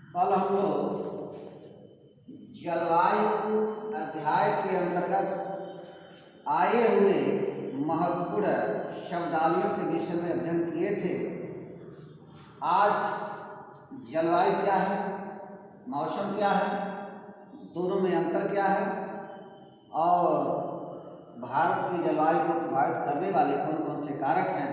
कल हम लोग जलवायु अध्याय के अंतर्गत आए हुए महत्वपूर्ण शब्दावलियों के विषय में अध्ययन किए थे। आज जलवायु क्या है, मौसम क्या है, दोनों में अंतर क्या है और भारत की जलवायु को प्रभावित करने वाले कौन कौन से कारक हैं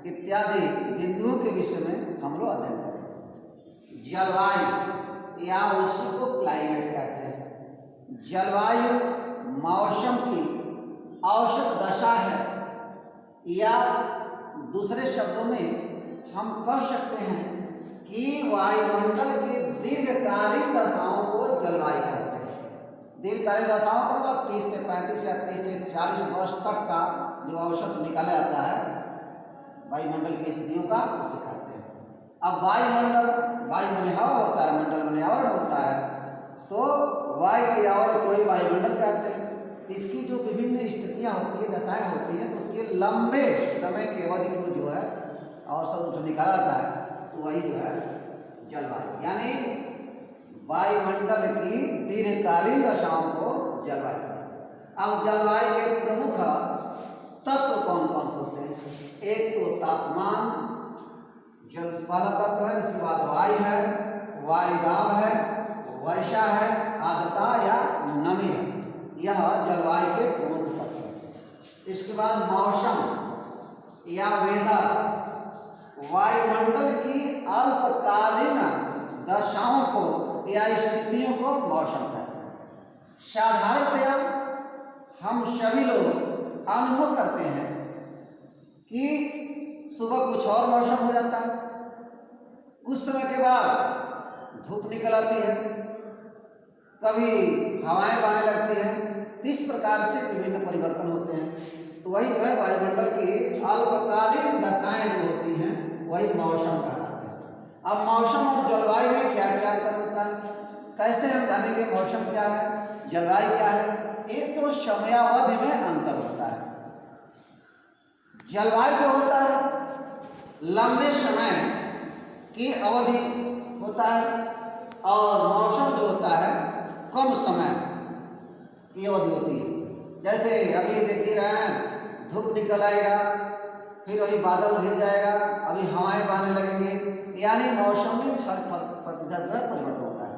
इत्यादि बिंदुओं के विषय में हम लोग अध्ययन करेंगे। जलवायु या उसी को क्लाइमेट कहते हैं। जलवायु मौसम की औसत दशा है या दूसरे शब्दों में हम कह सकते हैं कि वायुमंडल की दीर्घकालीन दशाओं को जलवायु कहते हैं। दीर्घकालीन दशाओं का मतलब 30 से 35 या 30 से 40 वर्ष तक का जो औसत निकाला जाता है वायुमंडल की स्थितियों का, उसे कहते हैं। अब वायुमंडल, वायु माने हवा होता है, मंडल माने आवरण होता है, तो वायु के आवरण को ही वायुमंडल कहते हैं। इसकी जो विभिन्न स्थितियां होती है, दशाएं होती हैं, तो उसके लंबे समय की अवधि को जो है औसत जो निकाला जाता है तो वही जो है जलवायु, यानी वायुमंडल की दीर्घकालीन दशाओं को जलवायु कहते हैं। अब जलवायु के प्रमुख तत्व कौन कौन से होते हैं? एक तो तापमान, जल पहला तत्व है, इसके बाद वायु है, वायुदाब है, वर्षा है, आर्द्रता या नमी है। यह जलवायु के प्रमुख तत्व है। इसके बाद मौसम या वेदर, वायुमंडल की अल्पकालीन दशाओं को या स्थितियों को मौसम कहते हैं। साधारणतया हम सभी लोग अनुभव करते हैं कि सुबह कुछ और मौसम हो जाता है, कुछ समय के बाद धूप निकल आती है, कभी हवाएं बहने लगती हैं। इस प्रकार से विभिन्न परिवर्तन होते हैं। तो वही जो है वायुमंडल की अल्पकालीन दशाएं जो होती हैं वही मौसम कहलाते हैं। अब मौसम और जलवायु में क्या क्या अंतर होता है, कैसे हम जानेंगे मौसम क्या है, जलवायु क्या है? एक तो समयावधि में अंतर होता है। जलवायु जो होता है लंबे समय की अवधि होता है और मौसम जो होता है कम समय की अवधि होती है। जैसे अभी देख ही रहे हैं, धूप निकल आएगा, फिर वही बादल घिर जाएगा, अभी हवाएं बहने लगेंगे, यानी मौसम में क्षण प्रतिशत जो है परिवर्तन होता है।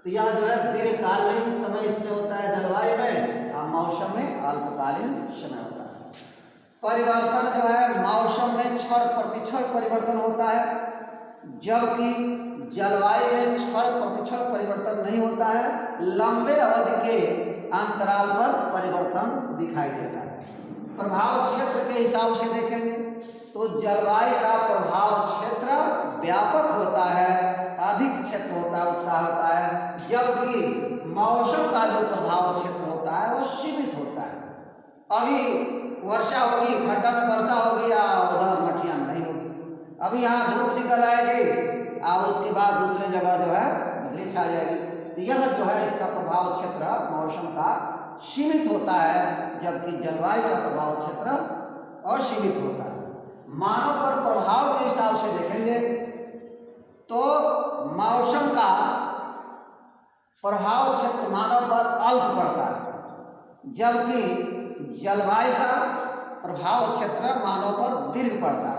तो यह जो है दीर्घकालीन समय इसमें होता है जलवायु में, और मौसम में अल्पकालीन समय होता है। परिवर्तन जो है मौसम में क्षण प्रतिक्षण परिवर्तन होता है, जबकि जलवायु में क्षण प्रतिक्षण परिवर्तन नहीं होता है, लंबे अवधि के अंतराल पर परिवर्तन दिखाई देता है। प्रभाव क्षेत्र के हिसाब से देखेंगे तो जलवायु का प्रभाव क्षेत्र व्यापक होता है, अधिक क्षेत्र उसका होता है, जबकि मौसम का जो प्रभाव क्षेत्र होता है वो सीमित होता है। अभी वर्षा होगी, खड्डा में वर्षा होगी या उधर मठिया में नहीं होगी। अभी यहाँ धूप निकल आएगी और उसके बाद दूसरी जगह जो है बदली छा जाएगी। तो यह जो है इसका प्रभाव क्षेत्र मौसम का सीमित होता है, जबकि जलवायु का प्रभाव क्षेत्र असीमित होता है। मानव पर प्रभाव के हिसाब से देखेंगे तो मौसम का प्रभाव क्षेत्र मानव पर अल्प पड़ता है, जबकि जलवायु का प्रभाव क्षेत्र मानव पर दीर्घ पड़ता है।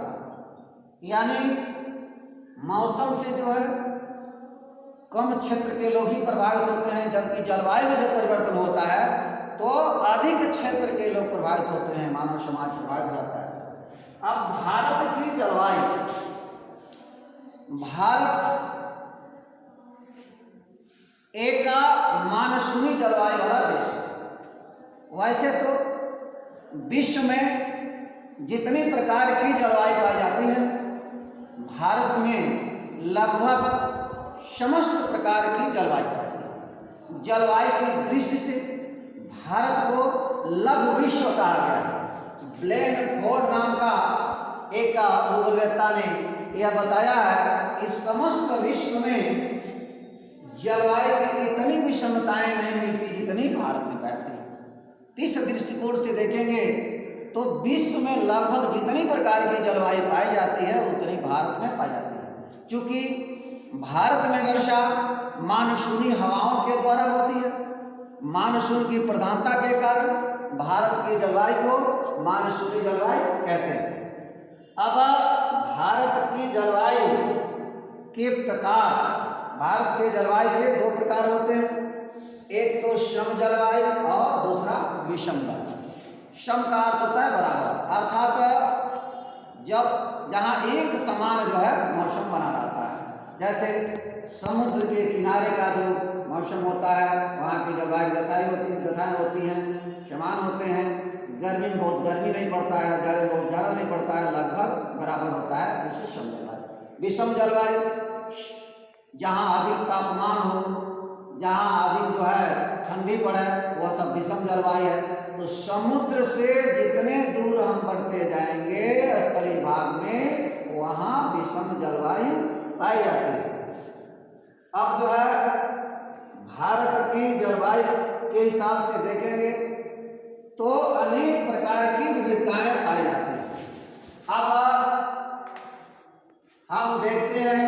यानी मौसम से जो है कम क्षेत्र के लोग ही प्रभावित होते हैं, जबकि जलवायु में जब परिवर्तन होता है तो अधिक क्षेत्र के लोग प्रभावित होते हैं, मानव समाज प्रभावित रहता है। अब भारत की जलवायु, भारत एक मानसूनी जलवायु वाला देश है। वैसे तो विश्व में जितनी प्रकार की जलवायु पाई जाती है, भारत में लगभग समस्त प्रकार की जलवायु पाई जाती है। जलवायु की दृष्टि से भारत को लघु विश्व कहा गया है। ब्लेन फोर्ड नाम का एक भूगोलवेत्ता ने यह बताया है कि समस्त विश्व में जलवायु की इतनी विषमताएं नहीं मिलती जितनी भारत में पाती है। इस दृष्टिकोण से देखेंगे तो विश्व में लगभग जितनी प्रकार की जलवायु पाई जाती है उतनी भारत में पाई जाती है। चूँकि भारत में वर्षा मानसूनी हवाओं के द्वारा होती है। मानसून की प्रधानता के कारण भारत की जलवायु को मानसूनी जलवायु कहते हैं। अब भारत की जलवायु के प्रकार, भारत के जलवायु के दो प्रकार होते हैं, एक तो सम जलवायु और दूसरा विषम जलवायु। सम का अर्थ होता है बराबर, अर्थात जब जहाँ एक समान जो है मौसम बना रहता है। जैसे समुद्र के किनारे का जो मौसम होता है वहाँ की जलवायु दशाएं होती हैं, समान होते हैं। गर्मी में बहुत गर्मी नहीं पड़ता है, जाड़े में बहुत जाड़ा नहीं पड़ता है, लगभग बराबर होता है, उसे सम जलवायु। विषम जलवायु जहाँ अधिक तापमान हो, जहाँ अधिक जो है ठंडी पड़े, वह सब विषम जलवायु है। तो समुद्र से जितने दूर हम बढ़ते जाएंगे स्थलीय भाग में, वहाँ विषम जलवायु पाई जाती है। अब जो है भारत की जलवायु के हिसाब से देखेंगे तो अनेक प्रकार की विविधताएं पाई जाती हैं। अब हम देखते हैं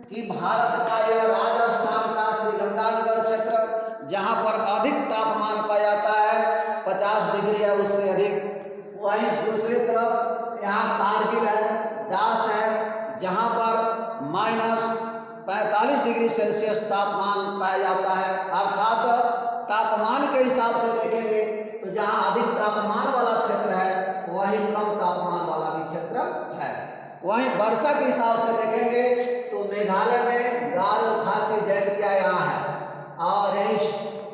कि भारत का यह राजस्थान का श्रीगंगानगर क्षेत्र, जहाँ पर अधिक तापमान पाया जाता है 50 डिग्री या उससे अधिक, वहीं दूसरी तरफ यहाँ कारगिल है, दास है, जहाँ पर -45 डिग्री सेल्सियस तापमान पाया जाता है। अर्थात तापमान के हिसाब से देखेंगे तो जहाँ अधिक तापमान वाला क्षेत्र है वहीं कम तापमान वाला भी क्षेत्र है। वहीं वर्षा के हिसाब से देखेंगे तो मेघालय में गारो खासी जैंतिया यहाँ है, और यही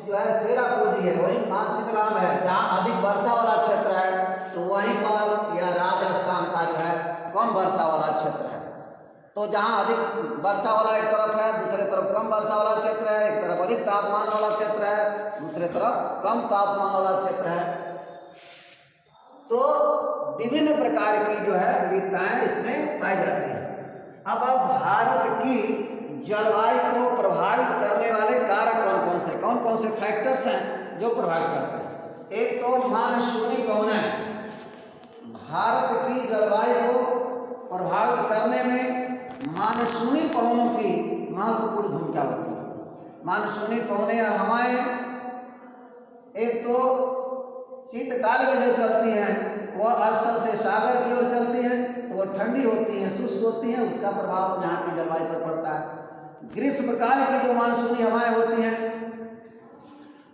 जो है चेरापूंजी है, वहीं मानसीकराम है। जहाँ अधिक वर्षा वाला क्षेत्र है तो वहीं पर यह राजस्थान का जो है कम वर्षा वाला क्षेत्र है। तो जहाँ अधिक वर्षा वाला एक तरफ है, दूसरे तरफ कम वर्षा वाला क्षेत्र है, एक तरफ अधिक तापमान वाला क्षेत्र है, दूसरे तरफ कम तापमान वाला क्षेत्र है। तो विभिन्न प्रकार की जो है विविधताएं इसमें पाई जाती हैं। अब भारत की जलवायु को प्रभावित करने वाले कारक कौन कौन से फैक्टर्स हैं जो प्रभावित करते हैं। एक तो मानसूनी पवनें, भारत की जलवायु को प्रभावित करने में मानसूनी पवनों की महत्वपूर्ण भूमिका होती है। मानसूनी पवनें हवाएं एक तो शीतकाल में जो चलती हैं वह स्थल से सागर की ओर चलती हैं, तो वह ठंडी होती हैं, शुष्क होती हैं, उसका प्रभाव यहाँ की जलवायु पर पड़ता है। ग्रीष्मकाल की जो मानसूनी हवाएं होती हैं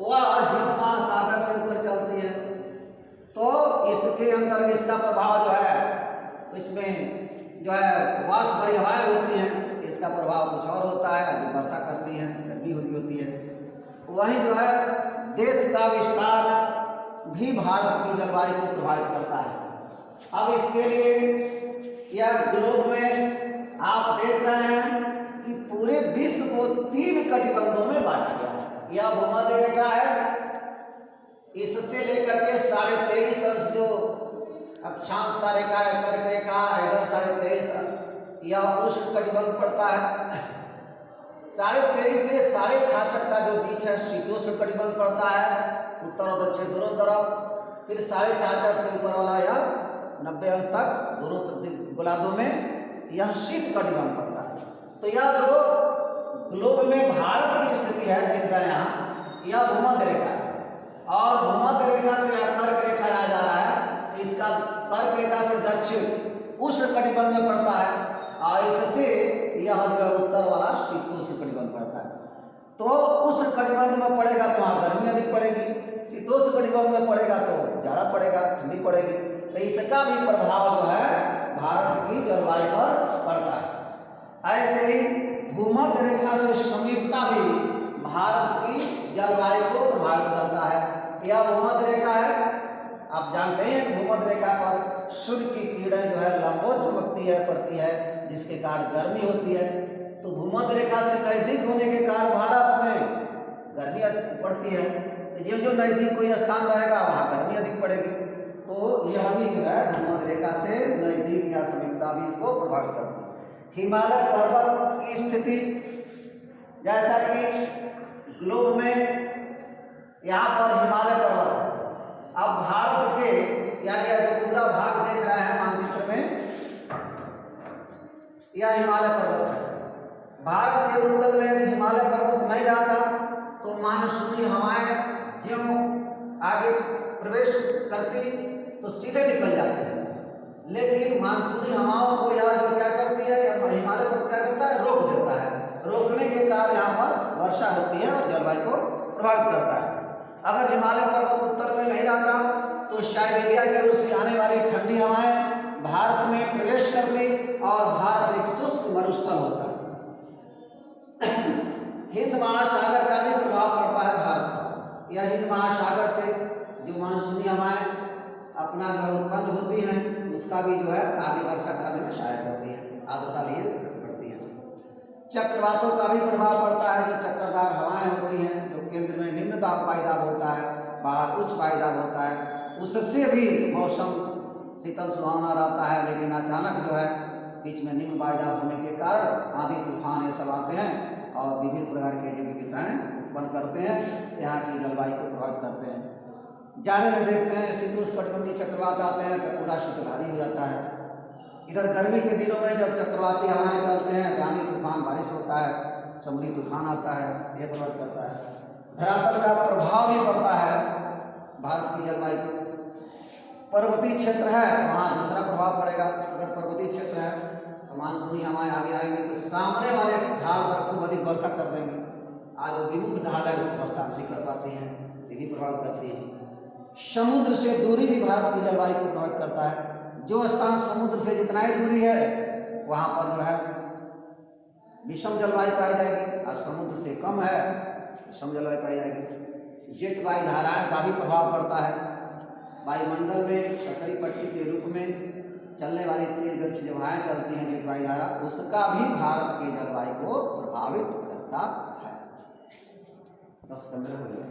वह हिंद महासागर से ऊपर चलती हैं, तो इसके अंदर इसका प्रभाव जो है, इसमें जो है वाष्प भरी हवाएं होती हैं, इसका प्रभाव कुछ और होता है, जो वर्षा करती हैं, गर्मी हो रही होती है। वहीं जो है देश का विस्तार भी भारत की जलवायु को प्रभावित करता है। अब इसके लिए यह ग्लोब में आप देख रहे हैं कि पूरे विश्व को 3 कटिबंधों में बांटा गया है। यह भूमध्य रेखा है, इससे लेकर के 23.5 अंश जो अक्षांश का रेखा है, कर्क रेखा, इधर 23.5 यह उष्ण कटिबंध पड़ता है। 23.5 से 66.5 का जो बीच है शीतोष्ण कटिबंध पड़ता है, उत्तर और दक्षिण दोनों तरफ। फिर 66.5 से ऊपर वाला यह 90 अंश तक दोनों गोलार्धों में यह शीत कटिबंध पड़ता है। तो यह जो ग्लोब में भारत की स्थिति है देख रहे हैं यहाँ, यह भूमध्य रेखा है, और भूमध्य रेखा से कर्क रेखा आ जा रहा है, तो इसका कर्क रेखा से दक्षिण उष्ण कटिबंध में पड़ता है, और इससे यह जो उत्तर वाला शीतोष्ण कटिबंध पड़ता है। तो उष्ण कटिबंध में पड़ेगा तो वहाँ गर्मी अधिक पड़ेगी, शीतोष्ण कटिबंध में पड़ेगा तो जाड़ा पड़ेगा, ठंडी पड़ेगी। तो इसका भी प्रभाव जो है भारत की जलवायु पर पड़ता है। ऐसे ही भूमध्य रेखा से समीपता भी भारत की जलवायु को प्रभावित करता है। यह भूमध्य रेखा है, आप जानते हैं भूमध्य रेखा पर सूर्य की किरणें जो है लंबवत चमकती है, पड़ती है, जिसके कारण गर्मी होती है। तो भूमध्य रेखा से नजदीक होने के कारण भारत में गर्मी पड़ती है, तो जो नजदीक कोई स्थान रहेगा वहाँ गर्मी अधिक पड़ेगी। तो यह भी जो है भूमध्य रेखा से नजदीक या समीपता भी इसको प्रभावित करती है। हिमालय पर्वत की स्थिति, जैसा कि ग्लोब में यहाँ पर हिमालय पर्वत है। अब भारत के यानी यह जो पूरा भाग देख रहे हैं मानचित्र में, यह हिमालय पर्वत है। करती तो सीधे निकल जाते हैं, लेकिन मानसूनी हवाओं को यह जो क्या करती है, हिमालय पर्वत क्या करता है, रोक देता है। रोकने के कारण यहाँ पर वर्षा होती है और जलवायु को प्रभावित करता है। अगर हिमालय पर्वत उत्तर में नहीं रहता तो साइबेरिया की ओर से आने वाली ठंडी हवाएं भारत में प्रवेश करती और भारत एक शुष्क मरुस्थल होता। हिंद महासागर का भी प्रभाव पड़ता है भारत पर। यह हिंद महासागर से जो मानसूनी हवाएं अपना जो उत्पन्न होती हैं उसका भी जो है आगे वर्षा करने में सहायक होती है, आर्द्रता लिए बढ़ती है। चक्रवातों का भी प्रभाव पड़ता है। जो चक्रदार हवाएं होती हैं, जो केंद्र में निम्न दाब पायदार होता है, बाहर उच्च पायदार होता है, उससे भी मौसम शीतल सुहावना रहता है, लेकिन अचानक जो है बीच में निम्न पायदार होने के कारण आंधी तूफान ये सब आते हैं और विभिन्न प्रकार के जो विविधताएं उत्पन्न करते हैं, यहाँ की जलवायु को प्रभावित करते हैं। जाड़े में देखते हैं शीतोष्णकटिबंधीय चक्रवात आते हैं तो पूरा शीतलहरी हो जाता है। इधर गर्मी के दिनों में जब चक्रवाती हवाएं चलते हैं तो आंधी तूफान बारिश होता है, समुद्री तूफान आता है, ये प्रभावित करता है। धरातल का प्रभाव भी पड़ता है भारत की जलवायु पर। पर्वतीय क्षेत्र है वहाँ दूसरा प्रभाव पड़ेगा। अगर पर्वतीय क्षेत्र है तो मानसूनी हवाएं आगे आएंगे तो सामने वाले ढाल पर खूब अधिक वर्षा कर देंगे। आज जो विमुख ढाल है उस वर्षा नहीं कर पाते हैं, ये भी प्रभावित करती है। समुद्र से दूरी भी भारत की जलवायु को प्रभावित करता है। जो स्थान समुद्र से जितना ही दूरी है वहाँ पर जो है विषम जलवायु पाई जाएगी, और समुद्र से कम है सम जलवायु पाई जाएगी। जेट वायु धाराएं का भी प्रभाव पड़ता है। वायुमंडल में ककड़ी पट्टी के रूप में चलने वाली तेज गति से जब हवाएं चलती हैं जेट वायु धारा, उसका भी भारत की जलवायु को प्रभावित करता है। 10-15 हो गए।